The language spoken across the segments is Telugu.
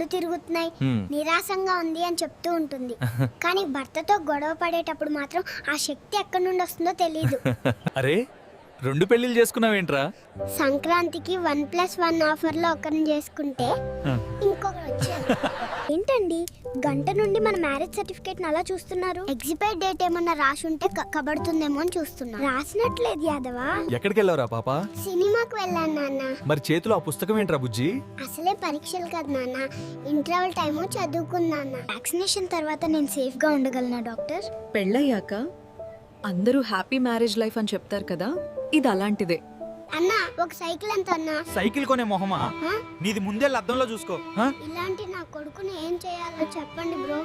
కళ్ళు తిరుగుతున్నాయి, నిరాశంగా ఉంది అని చెప్తూ ఉంటుంది. కానీ భర్తతో గొడవ పడేటప్పుడు మాత్రం ఆ శక్తి ఎక్కడి నుండి వస్తుందో తెలియదు. అరే 2 పెళ్లిళ్ళు చేసుకున్నావేంట్రా? సంక్రాంతికి 1+1 ఆఫర్ లో ఒకరిని చేసుకుంటే ఇంకొకరు వచ్చారు. ఏంటండి గంట నుండి మన మ్యారేజ్ సర్టిఫికేట్ అలా చూస్తున్నారు? ఎగ్జిపైర్ డేట్ ఏమన్నా రాసి ఉంటే కబడుతుందేమో అని చూస్తున్నా. రాసినట్లేదు యాదవా. ఎక్కడికి వెళ్ళావురా పాప? సినిమాకి వెళ్ళాను నాన్న. మరి చేతిలో ఆ పుస్తకం ఏంట్రా బుజ్జి? అసలే పరీక్షలు కదా నాన్న, ఇంటర్వల్ టైము చదువుకున్నాను. వ్యాక్సినేషన్ తర్వాత నేను సేఫ్ గా ఉండగలనా డాక్టర్? పెళ్ళయ్యాక అందరూ హ్యాపీ మ్యారేజ్ లైఫ్ అని చెప్తారు కదా, ఇది అలాంటిదే. అన్నా ఒక సైకిల్ ఎంత అన్నా? సైకిల్ కొనే మొహమా? నీది ముందే అద్దంలో చూసుకో. ఇలాంటి నా కొడుకుని ఏం చేయాలో చెప్పండి బ్రో.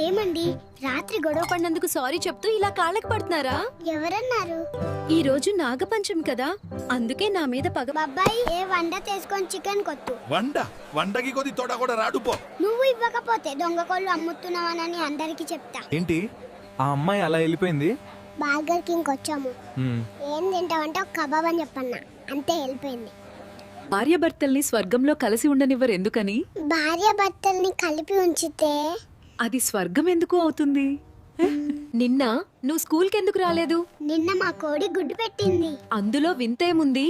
ఏమండి రాత్రి గొడవ పడినందుకు సారీ చెప్తూ ఇలా కాళ్ళకి పడుతున్నారా? ఎవరన్నారు? ఈ రోజు నాగపంచమి కదా, అందుకే నా మీద పగ. బాబాయ్ ఏ వండ తీసుకొని చికెన్ కొట్టు. వండకి కొద్ది తోట కూడా రాడుపో. నువ్వు ఇవ్వకపోతే దొంగ కోళ్ళు అమ్ముతున్నావనని అందరికి చెప్తా. ఏంటి ఆ అమ్మాయి అలా వెళ్ళిపోయింది? బర్గర్ కింగ్ వచ్చాము, ఏం తింటావంటే ఒక కబాబ్ అని చెప్పన్నా, అంతే వెళ్ళిపోయింది. భార్యాభర్తల్ని స్వర్గంలో కలిసి ఉండనివ్వరు ఎందుకని? భార్య భర్తల్ని కలిపి ఉంచితే అది స్వర్గం ఎందుకు అవుతుంది? నిన్న నువ్వు స్కూల్కి ఎందుకు రాలేదు? నిన్న మా కోడి గుడ్డు పెట్టింది. అందులో వింతేముంది?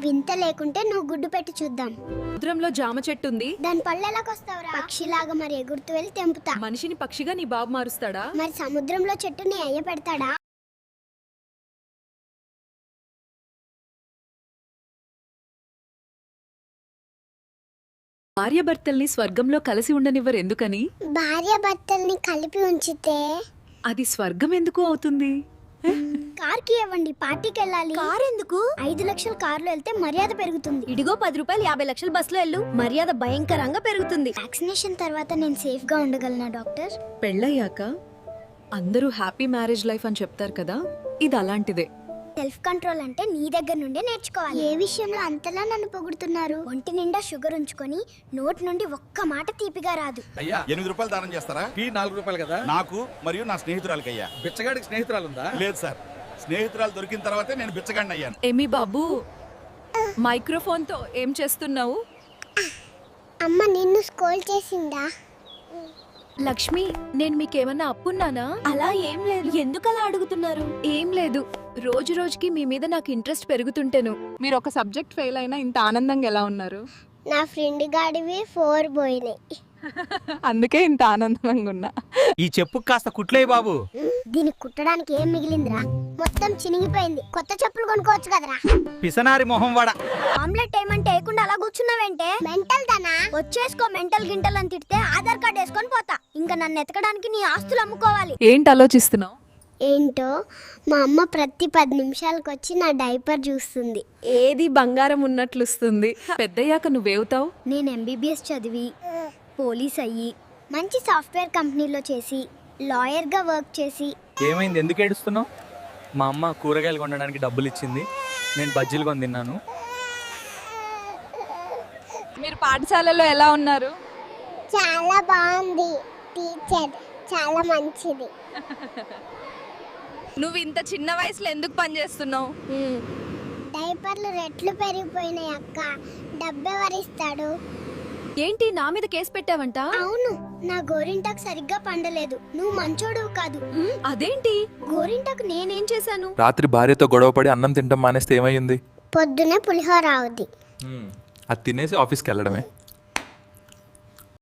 వింత లేకుంటే నువ్వు గుడ్డు పెట్టి చూద్దాం. సముద్రంలో జామ చెట్టు ఉంది, దాని పళ్ళు ఎలాకొస్తావురా? పక్షిలాగా మరి ఎగురుతూ వెళ్ళి తెంపుతా. మనిషిని పక్షిగా నీ బాబు మారుస్తాడా? మరి సముద్రంలో చెట్టు నీ అయ్య పెడతాడా? భార్యాభర్తల్ని స్వర్గంలో కలిసి ఉండనివ్వరు ఎందుకని? భార్య భర్తల్ని కలిపి ఉంచితే అది స్వర్గం ఎందుకు అవుతుంది? కార్ కి ఇవ్వండి, పార్టీకి వెళ్ళాలి. కార్ ఎందుకు? 5 లక్షల కార్లో వెళ్తే మర్యాద పెరుగుతుంది. ఇడిగో 10 రూపాయలు 50 లక్షల బస్సులో వెళ్ళు, మర్యాద భయంకరంగా పెరుగుతుంది. వ్యాక్సినేషన్ తర్వాత నేను సేఫ్ గా ఉండగలనా డాక్టర్? పెళ్ళయ్యాక అందరూ హ్యాపీ మ్యారేజ్ లైఫ్ అని చెప్తారు కదా, ఇది అలాంటిదే. సెల్ఫ్ కంట్రోల్ అంటే నీ దగ్గర నుండే నేర్చుకోవాలి. ఏ విషయంలో అంతలా నన్ను పొగుడుతున్నారు? ఒంటి నిండా షుగర్ ఉంచుకొని నోటి నుండి ఒక్క మాట తీపిగా రాదు. అయ్యా 8 రూపాయలు దానం చేస్తారా? టీ 4 రూపాయలు కదా. నాకు మరియు నా స్నేహితురాలకి అయ్యా. బిచ్చగాడికి స్నేహితురాలు ఉందా? లేదు సార్, స్నేహితురాలు దొరికిన తర్వాతే నేను బిచ్చగాడిని అయ్యాను. ఏమి బాబు మైక్రోఫోన్ తో ఏం చేస్తున్నావు? అమ్మ నిన్ను స్కోల్ చేసిందా? లక్ష్మి, నేను మీకేమన్నా అప్పున్నానా? అలా ఏం లేదు, ఎందుకు అలా అడుగుతున్నారు? ఏం లేదు, రోజు రోజుకి మీ మీద నాకు ఇంట్రెస్ట్ పెరుగుతుంటేను. మీరు ఒక సబ్జెక్ట్ ఫెయిల్ అయినా ఇంత ఆనందంగా ఎలా ఉన్నారు? నా ఫ్రెండ్ గాడివి 4 పోయినాయి, అందుకే ఇంత ఆనందంగా ఉన్నా. ఈ చెప్పు కాస్త కుట్లే బాబు. దీనికి కుట్టడానికి ఏం మిగిలిందిరా? మొత్తం చినిగిపోయింది. కొత్త చెప్పులు కొనుక్కోవచ్చు కదరా. పిసనారి మొహం వాడ. ఆమ్లెట్ ఏమంటే వేయకుండా అలా కూర్చున్నావేంటే? మెంటల్ దానా? వచ్చేసుకో, మెంటల్ గింటల్ అని తిడితే ఆధార్ కార్డ్ వేసుకొని పోతా. ఇంకా నన్ను ఎతకడానికి నీ ఆస్తులు అమ్ముకోవాలి. ఏంటి ఆలోచిస్తున్నావు? ఏంటో మా అమ్మ ప్రతి 10 నిమిషాలకు వచ్చి నా డైపర్ చూస్తుంది. ఏది బంగారం ఉన్నట్లుస్తుంది. పెద్దయ్యాక నువ్వేవుతావు? నేను MBBS చదివి పోలీస్ అయ్యి మంచి సాఫ్ట్వేర్ కంపెనీలో చేసి లాయర్గా వర్క్ చేసి. ఏమైంది, ఎందుకు ఏడుస్తున్నావు? మా అమ్మ కూరగాయలు కొనడానికి డబ్బులు ఇచ్చింది, నేను బజ్జీలు కొని తిన్నాను. మీరు పాఠశాలలో ఎలా ఉన్నారు? చాలా బాగుంది, టీచర్ చాలా మంచిది. నువ్వు ఇంత చిన్న వయసులో ఎందుకు పని చేస్తున్నావు? డైపర్లు రెట్లు పెరిగిపోయినాయి అక్క, డబ్బెవరిస్తాడు? ఏంటి నా మీద కేసు పెట్టావంట? అవును, నా గోరింటాకు సరిగ్గా పండలేదు. నువ్వు మంచోడు కాదు. అదేంటి? గోరింటాకు నేనేం చేశాను? రాత్రి భార్యతో గొడవపడి అన్నం తింటాం మానేస్తే ఏమైంది? పొద్దునే పులిహోర అవుద్ది, అది తినేసి ఆఫీస్కి వెళ్ళడమే.